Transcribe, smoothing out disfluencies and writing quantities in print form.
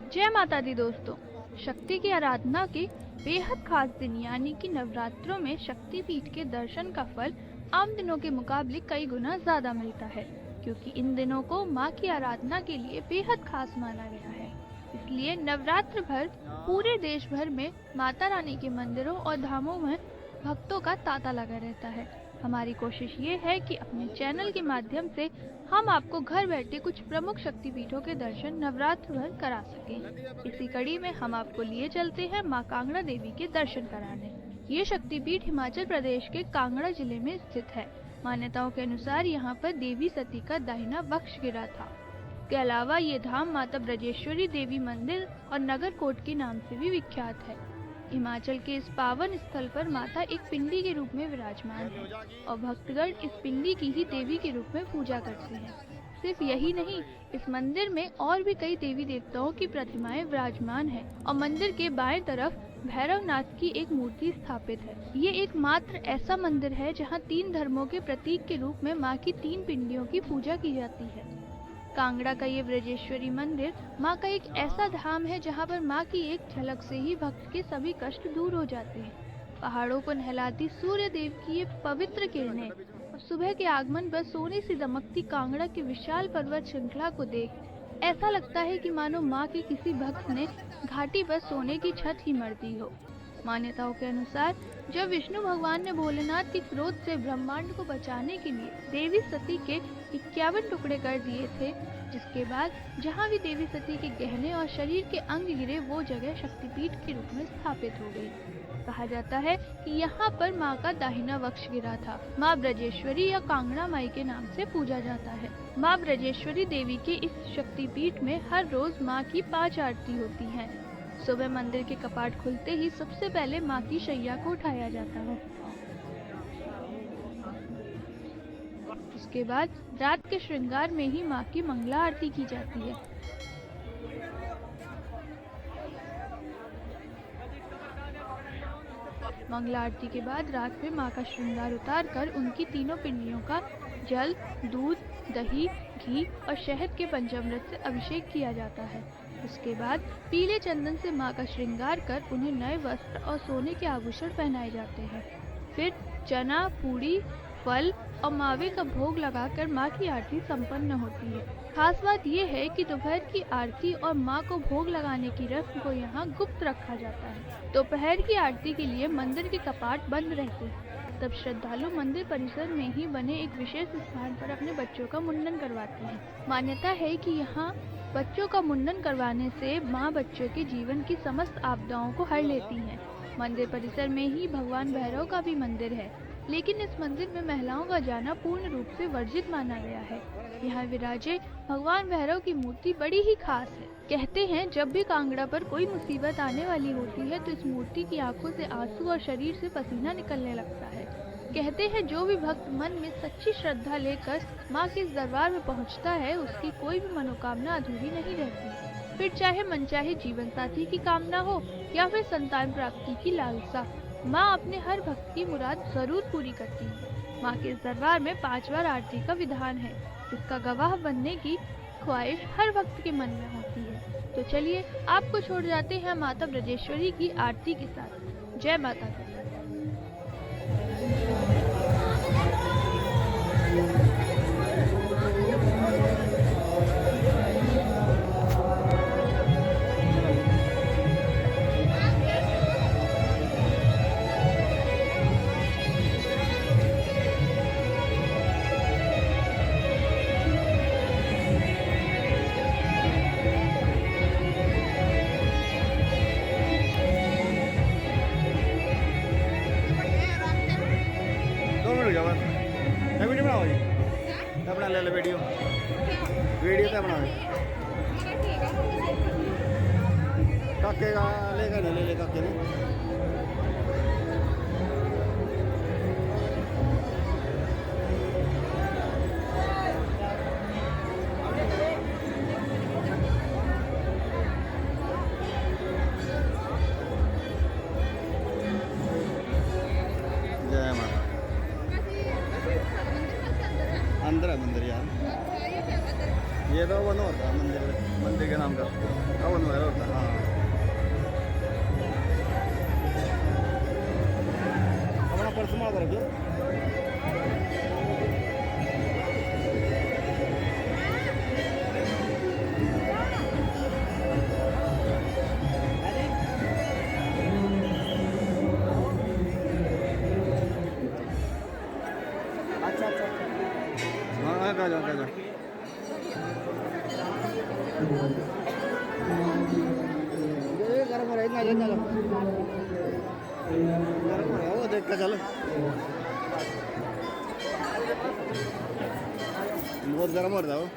जय माता दी दोस्तों। शक्ति की आराधना के बेहद खास दिन यानी कि नवरात्रों में शक्ति पीठ के दर्शन का फल आम दिनों के मुकाबले कई गुना ज्यादा मिलता है, क्योंकि इन दिनों को माँ की आराधना के लिए बेहद खास माना गया है। इसलिए नवरात्र भर पूरे देश भर में माता रानी के मंदिरों और धामों में भक्तों का तांता लगा रहता है। हमारी कोशिश ये है कि अपने चैनल के माध्यम से हम आपको घर बैठे कुछ प्रमुख शक्तिपीठों के दर्शन नवरात्र भर करा सकें। इसी कड़ी में हम आपको लिए चलते हैं मां कांगड़ा देवी के दर्शन कराने। ये शक्तिपीठ हिमाचल प्रदेश के कांगड़ा जिले में स्थित है। मान्यताओं के अनुसार यहाँ पर देवी सती का दाहिना वक्ष गिरा था। इसके अलावा ये धाम माता ब्रजेश्वरी देवी मंदिर और नगर कोट के नाम से भी विख्यात है। हिमाचल के इस पावन स्थल पर माता एक पिंडी के रूप में विराजमान है और भक्तगण इस पिंडी की ही देवी के रूप में पूजा करते हैं। सिर्फ यही नहीं, इस मंदिर में और भी कई देवी देवताओं की प्रतिमाएं विराजमान हैं और मंदिर के बाएं तरफ भैरवनाथ की एक मूर्ति स्थापित है। ये एकमात्र ऐसा मंदिर है जहां 3 धर्मों के प्रतीक के रूप में माँ की 3 पिंडियों की पूजा की जाती है। कांगड़ा का ये ब्रजेश्वरी मंदिर माँ का एक ऐसा धाम है जहाँ पर माँ की एक झलक से ही भक्त के सभी कष्ट दूर हो जाते हैं। पहाड़ों को नहलाती सूर्य देव की ये पवित्र किरणें और सुबह के आगमन पर सोने से दमकती कांगड़ा की विशाल पर्वत श्रृंखला को देख ऐसा लगता है कि मानो माँ के किसी भक्त ने घाटी पर सोने की छत ही मढ़ दी हो। मान्यताओं के अनुसार जब विष्णु भगवान ने भोलेनाथ के क्रोध से ब्रह्मांड को बचाने के लिए देवी सती के 51 टुकड़े कर दिए थे, जिसके बाद जहां भी देवी सती के गहने और शरीर के अंग गिरे वो जगह शक्तिपीठ के रूप में स्थापित हो गई। कहा जाता है कि यहाँ पर माँ का दाहिना वक्ष गिरा था। माँ ब्रजेश्वरी या कांगड़ा माई के नाम से पूजा जाता है। माँ ब्रजेश्वरी देवी के इस शक्तिपीठ में हर रोज माँ की 5 आरती होती है। सुबह मंदिर के कपाट खुलते ही सबसे पहले माँ की शैया को उठाया जाता है। उसके बाद रात के श्रृंगार में ही माँ की मंगला आरती की जाती है। मंगला आरती के बाद रात में माँ का श्रृंगार उतार कर उनकी तीनों पिंडियों का जल, दूध, दही, घी और शहद के पंचामृत से अभिषेक किया जाता है। उसके बाद पीले चंदन से माँ का श्रृंगार कर उन्हें नए वस्त्र और सोने के आभूषण पहनाए जाते हैं। फिर चना, पूड़ी, फल और मावे का भोग लगाकर माँ की आरती संपन्न होती है। खास बात यह है कि दोपहर की आरती और माँ को भोग लगाने की रस्म को यहाँ गुप्त रखा जाता है। दोपहर की आरती के लिए मंदिर के कपाट बंद रहते हैं। तब श्रद्धालु मंदिर परिसर में ही बने एक विशेष स्थान पर अपने बच्चों का मुंडन करवाते हैं। मान्यता है कि यहाँ बच्चों का मुंडन करवाने से माँ बच्चों के जीवन की समस्त आपदाओं को हर लेती हैं। मंदिर परिसर में ही भगवान भैरव का भी मंदिर है, लेकिन इस मंदिर में महिलाओं का जाना पूर्ण रूप से वर्जित माना गया है। यहाँ विराजे भगवान भैरव की मूर्ति बड़ी ही खास है। कहते हैं जब भी कांगड़ा पर कोई मुसीबत आने वाली होती है तो इस मूर्ति की आंखों से आंसू और शरीर से पसीना निकलने लगता है। कहते हैं जो भी भक्त मन में सच्ची श्रद्धा लेकर माँ के इस दरबार में पहुँचता है उसकी कोई भी मनोकामना अधूरी नहीं रहती। फिर चाहे मनचाहे जीवन साथी की कामना हो या फिर संतान प्राप्ति की लालसा, माँ अपने हर भक्त की मुराद जरूर पूरी करती है। माँ के इस दरबार में 5 बार आरती का विधान है, जिसका गवाह बनने की ख्वाहिश हर भक्त के मन में होती है। तो चलिए आपको छोड़ जाते हैं माता ब्रजेश्वरी की आरती के साथ। जय माता दी। वीडियो बनाओ जी, अपना ले लो वीडियो तो बनाओ। काके का लेगा नहीं, ले काके ने। जय माता। अंदर है मंदिर यार, ये तो बनो होता है मंदिर के नाम का, अब बनवाया को रखिए। अच्छा अच्छा हाँ हाँ कह जाओ गर्म हो रहा है इतना चलो गर्म हो रहा है वो देख के चलो बहुत गर्म हो रहा है वो